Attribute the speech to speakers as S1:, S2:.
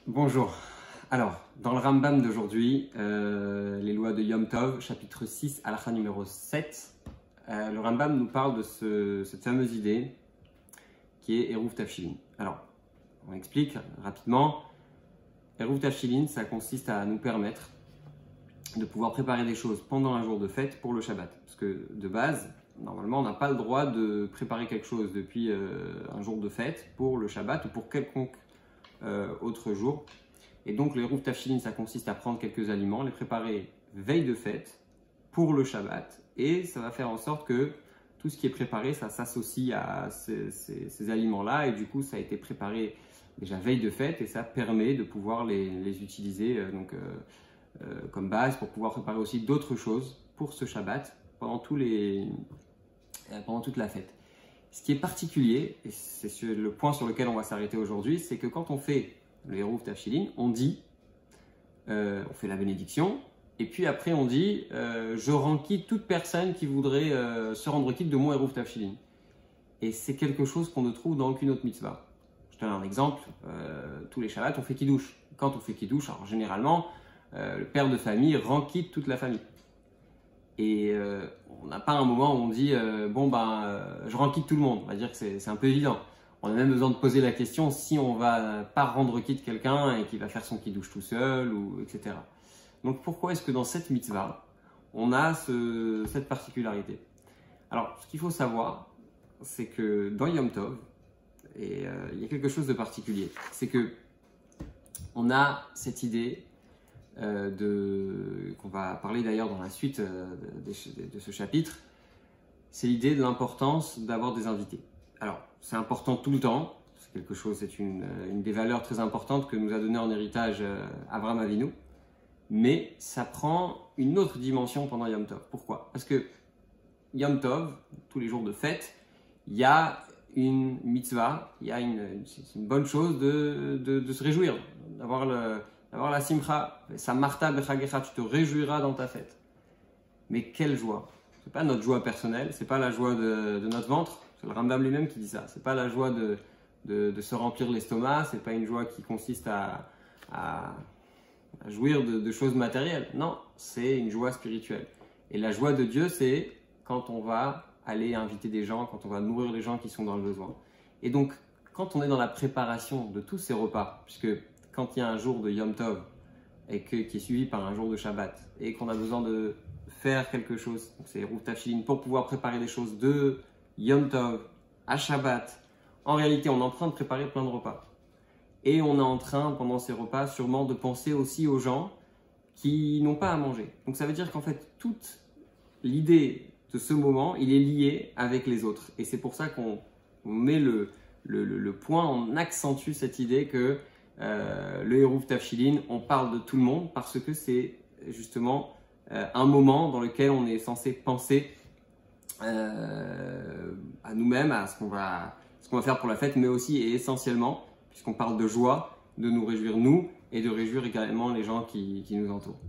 S1: Bonjour. Alors, dans le Rambam d'aujourd'hui, les lois de Yom Tov, chapitre 6, halakha numéro 7, le Rambam nous parle de cette fameuse idée qui est Eruv Tafshilin. Alors, on explique rapidement. Eruv Tafshilin, ça consiste à nous permettre de pouvoir préparer des choses pendant un jour de fête pour le Shabbat. Parce que de base, normalement, on n'a pas le droit de préparer quelque chose depuis un jour de fête pour le Shabbat ou pour quelconque autre jour. Et donc, le Eruv Tafshilin, ça consiste à prendre quelques aliments, les préparer veille de fête pour le Shabbat. Et ça va faire en sorte que tout ce qui est préparé, ça s'associe à ces aliments-là. Et du coup, ça a été préparé déjà veille de fête et ça permet de pouvoir les utiliser comme base pour pouvoir préparer aussi d'autres choses pour ce Shabbat pendant toute la fête. Ce qui est particulier, et c'est le point sur lequel on va s'arrêter aujourd'hui, c'est que quand on fait le Eruv Tafshilin, on dit, on fait la bénédiction, et puis après on dit, je rends quitte toute personne qui voudrait se rendre quitte de mon Eruv Tafshilin. Et c'est quelque chose qu'on ne trouve dans aucune autre mitzvah. Je te donne un exemple, tous les Shabbats on fait Kiddush. Quand on fait Kiddush, alors généralement, le père de famille rend quitte toute la famille. Et on n'a pas un moment où on dit je rends quitte tout le monde. On va dire que c'est un peu évident. On a même besoin de poser la question si on va pas rendre quitte quelqu'un et qu'il va faire son kiddush tout seul, ou etc. Donc pourquoi est-ce que dans cette mitzvah, on a cette particularité? Alors ce qu'il faut savoir, c'est que dans Yom Tov, il y a quelque chose de particulier. C'est que on a cette idée qu'on va parler d'ailleurs dans la suite de ce chapitre, c'est l'idée de l'importance d'avoir des invités. Alors, c'est important tout le temps, c'est une des valeurs très importantes que nous a donné en héritage Avraham Avinu, mais ça prend une autre dimension pendant Yom Tov. Pourquoi? Parce que Yom Tov, tous les jours de fête, il y a une mitzvah, c'est une bonne chose de se réjouir, d'avoir la simcha, sa marta bechagecha, tu te réjouiras dans ta fête. Mais quelle joie! C'est pas notre joie personnelle, c'est pas la joie de notre ventre, c'est le Rambam lui-même qui dit ça. C'est pas la joie de se remplir l'estomac, c'est pas une joie qui consiste à jouir de choses matérielles. Non, c'est une joie spirituelle. Et la joie de Dieu, c'est quand on va aller inviter des gens, quand on va nourrir les gens qui sont dans le besoin. Et donc, quand on est dans la préparation de tous ces repas, puisque quand il y a un jour de Yom Tov et qui est suivi par un jour de Shabbat et qu'on a besoin de faire quelque chose, c'est Eruv Tafshilin, pour pouvoir préparer des choses de Yom Tov à Shabbat, en réalité on est en train de préparer plein de repas. Et on est en train, pendant ces repas, sûrement de penser aussi aux gens qui n'ont pas à manger. Donc ça veut dire qu'en fait, toute l'idée de ce moment, il est lié avec les autres. Et c'est pour ça qu'on met le point, on accentue cette idée que le Eruv Tafshilin, on parle de tout le monde parce que c'est justement un moment dans lequel on est censé penser à nous-mêmes, à ce qu'on va faire pour la fête, mais aussi et essentiellement, puisqu'on parle de joie, de nous réjouir nous et de réjouir également les gens qui nous entourent.